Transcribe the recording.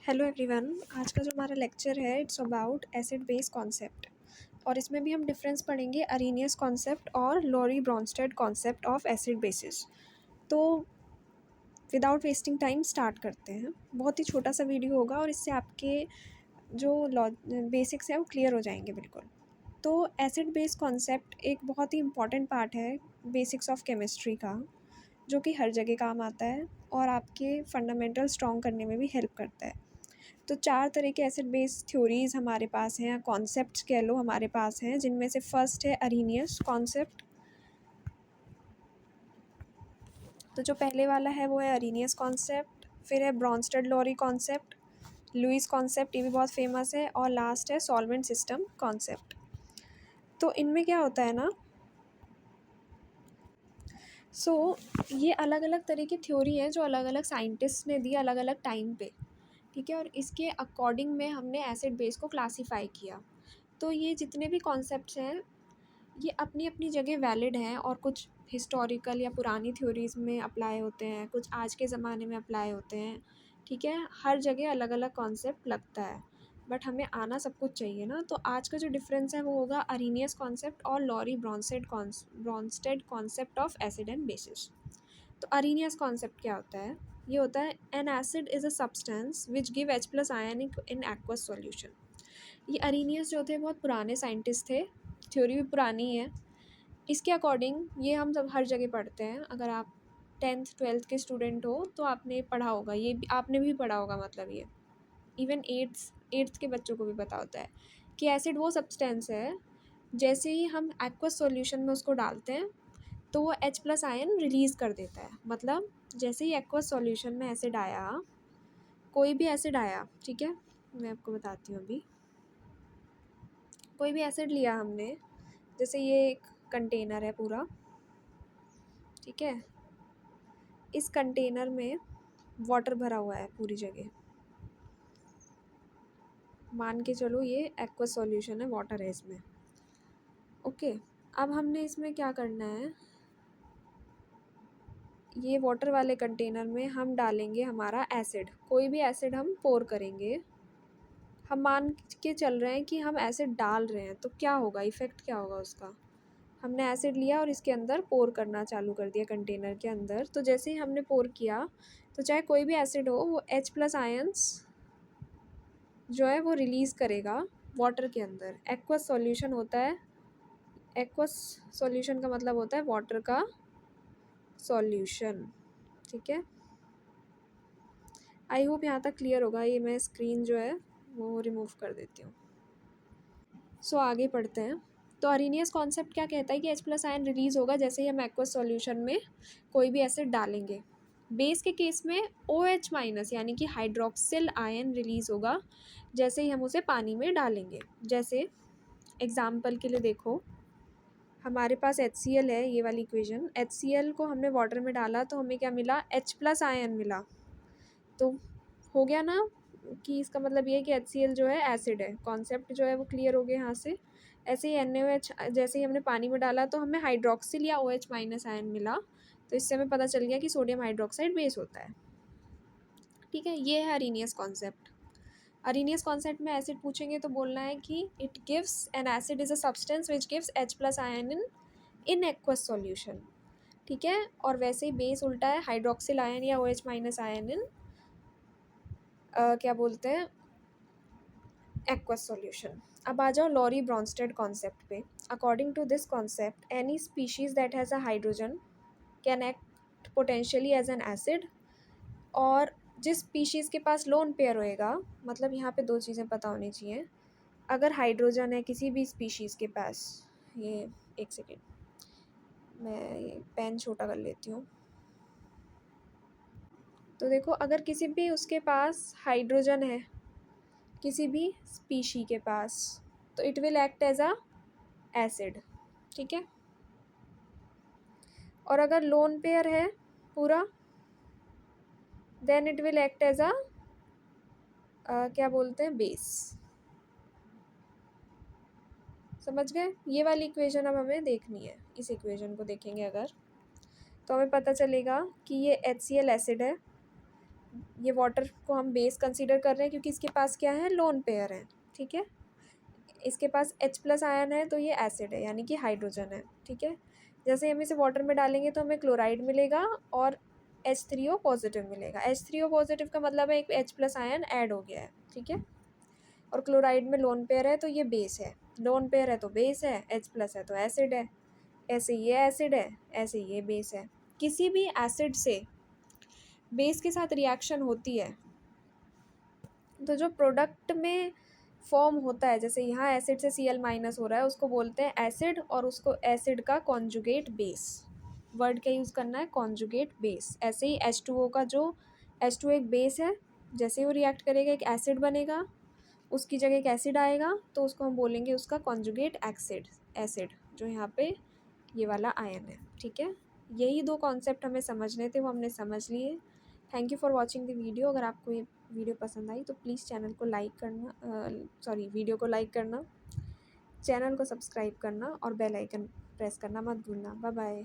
Hello everyone. आज का जो हमारा लेक्चर है it's about acid base concept और इसमें भी हम डिफरेंस पढ़ेंगे अरीनियस कॉन्सेप्ट और Lowry Bronsted concept of acid bases. तो विदाउट वेस्टिंग टाइम स्टार्ट करते हैं। बहुत ही छोटा सा वीडियो होगा और इससे आपके जो बेसिक्स हैं वो क्लियर हो जाएंगे बिल्कुल। तो एसिड बेस कॉन्सेप्ट एक बहुत ही इम्पॉर्टेंट पार्ट है बेसिक्स ऑफ केमिस्ट्री का, जो कि हर जगह काम आता है और आपके फंडामेंटल स्ट्रॉन्ग करने में भी हेल्प करता है। तो 4 तरह के एसिड बेस थ्योरीज़ हमारे पास हैं, कॉन्सेप्ट्स कह लो हमारे पास हैं, जिनमें से फर्स्ट है अरीनियस कॉन्सेप्ट। तो जो पहले वाला है वो है अरीनियस कॉन्सेप्ट, फिर है Bronsted Lowry concept, Lewis concept, ये भी बहुत फेमस है, और लास्ट है सॉल्वेंट सिस्टम कॉन्सेप्ट। तो इनमें क्या होता है ना, ये अलग अलग तरह की थ्योरी है जो अलग अलग साइंटिस्ट ने दी अलग अलग टाइम पे, ठीक है, और इसके अकॉर्डिंग में हमने एसिड बेस को क्लासीफाई किया। तो ये जितने भी कॉन्सेप्ट्स हैं ये अपनी अपनी जगह वैलिड हैं और कुछ हिस्टोरिकल या पुरानी थ्योरीज़ में अप्लाई होते हैं, कुछ आज के ज़माने में अप्लाई होते हैं, ठीक है। हर जगह अलग अलग कॉन्सेप्ट लगता है, बट हमें आना सब कुछ चाहिए ना। तो आज का जो डिफरेंस है वो होगा अरीनियस कॉन्सेप्ट और Lowry Bronsted concept of acid and bases. तो अरीनियस कॉन्सेप्ट क्या होता है? ये होता है an acid is a substance which give H plus ion in aqueous solution. ये अरीनियस जो थे बहुत पुराने साइंटिस्ट थे, थ्योरी भी पुरानी है। इसके अकॉर्डिंग ये हम सब हर जगह पढ़ते हैं। अगर आप 10th 12th के स्टूडेंट हो तो आपने पढ़ा होगा, ये भी आपने भी पढ़ा होगा, मतलब ये इवन एट्थ के बच्चों को भी पता होता है कि एसिड वो सब्सटेंस है, जैसे ही हम एक्वस सॉल्यूशन में उसको डालते हैं तो वो H प्लस आयन रिलीज़ कर देता है। मतलब जैसे ही एक्वस सॉल्यूशन में एसिड आया, कोई भी एसिड आया, ठीक है, मैं आपको बताती हूँ अभी। कोई भी एसिड लिया हमने, जैसे ये एक कंटेनर है पूरा, ठीक है, इस कंटेनर में वाटर भरा हुआ है पूरी जगह। मान के चलो ये एक्वस सॉल्यूशन है, वाटर है इसमें, ओके। अब हमने इसमें क्या करना है, ये वाटर वाले कंटेनर में हम डालेंगे हमारा एसिड। कोई भी एसिड हम पोर करेंगे, हम मान के चल रहे हैं कि हम एसिड डाल रहे हैं, तो क्या होगा, इफ़ेक्ट क्या होगा उसका। हमने एसिड लिया और इसके अंदर पोर करना चालू कर दिया कंटेनर के अंदर। तो जैसे ही हमने पोर किया तो चाहे कोई भी एसिड हो, वो H प्लस आयंस जो है वो रिलीज़ करेगा वाटर के अंदर। एक्वस सॉल्यूशन होता है, एक्वस सॉल्यूशन का मतलब होता है वाटर का सॉल्यूशन, ठीक है। आई होप यहाँ तक क्लियर होगा। ये मैं स्क्रीन जो है वो रिमूव कर देती हूँ। आगे पढ़ते हैं। तो अरीनियस कॉन्सेप्ट क्या कहता है कि H प्लस आयन रिलीज़ होगा जैसे ही हम एक्वस सॉल्यूशन में कोई भी एसिड डालेंगे। बेस के केस में OH माइनस यानी कि हाइड्रोक्सिल आयन रिलीज़ होगा जैसे ही हम उसे पानी में डालेंगे। जैसे एग्जाम्पल के लिए देखो, हमारे पास HCl है, ये वाली इक्वेशन। HCl को हमने वाटर में डाला तो हमें क्या मिला, H प्लस आयन मिला। तो हो गया ना कि इसका मतलब ये है कि HCl जो है एसिड है। कॉन्सेप्ट जो है वो क्लियर हो गया यहाँ से। ऐसे ही NaOH जैसे ही हमने पानी में डाला तो हमें हाइड्रोक्सिल या OH माइनस आयन मिला, तो इससे हमें पता चल गया कि सोडियम हाइड्रोक्साइड बेस होता है, ठीक है। ये है अरीनियस कॉन्सेप्ट। अरीनियस कॉन्सेप्ट में एसिड पूछेंगे तो बोलना है कि it gives an acid is a substance which gives H plus ion in aqueous solution, ठीक है। और वैसे ही बेस उल्टा है, हाइड्रोक्सिल आयन या OH माइनस आयन इन क्या बोलते हैं, एक्वस सॉल्यूशन। अब आ जाओ लॉरी ब्रॉन्स्टेड कॉन्सेप्ट पे। According to this concept any species that has a hydrogen can act potentially as an acid. और जिस स्पीशीज़ के पास लोन पेयर होएगा, मतलब यहाँ पे दो चीज़ें पता होनी चाहिए। अगर हाइड्रोजन है किसी भी स्पीशीज़ के पास, ये एक सेकेंड मैं ये पेन छोटा कर लेती हूँ। तो देखो, अगर किसी भी उसके पास हाइड्रोजन है किसी भी स्पीशी के पास, तो it will act as a acid, ठीक है। और अगर लोन पेयर है पूरा, then it will act as a क्या बोलते हैं, बेस। समझ गए? ये वाली इक्वेशन अब हमें देखनी है। इस इक्वेशन को देखेंगे अगर, तो हमें पता चलेगा कि ये HCl एसिड है, ये वाटर को हम बेस कंसीडर कर रहे हैं क्योंकि इसके पास क्या है, लोन पेयर है, ठीक है। इसके पास H+ आयन है तो ये एसिड है यानी कि हाइड्रोजन है, ठीक है। जैसे हम इसे वाटर में डालेंगे तो हमें क्लोराइड मिलेगा और H3O पॉजिटिव मिलेगा। H3O पॉजिटिव का मतलब है एक H+ आयन ऐड हो गया है, ठीक है। और क्लोराइड में लोन पेयर है तो ये बेस है, लोन पेयर है तो बेस है, H+ है तो एसिड है। ऐसे ये एसिड है, ऐसे ये बेस है। किसी भी एसिड से बेस के साथ रिएक्शन होती है तो जो प्रोडक्ट में फॉर्म होता है, जैसे यहाँ एसिड से Cl- हो रहा है, उसको बोलते हैं एसिड, और उसको एसिड का कॉन्जुगेट बेस, वर्ड क्या यूज़ करना है, कॉन्जुगेट बेस। ऐसे ही H2O का जो H2O एक बेस है, जैसे ही वो रिएक्ट करेगा एक एसिड बनेगा, उसकी जगह एक एसिड आएगा तो उसको हम बोलेंगे उसका कॉन्जुगेट एसिड, जो यहाँ पे ये वाला आयन है, ठीक है। यही दो कॉन्सेप्ट हमें समझने थे, वो हमने समझ लिए। Thank you for watching the video. अगर आपको ये वीडियो पसंद आई तो प्लीज़ चैनल को लाइक करना, वीडियो को लाइक करना, चैनल को सब्सक्राइब करना और बेल आइकन प्रेस करना मत भूलना। Bye bye.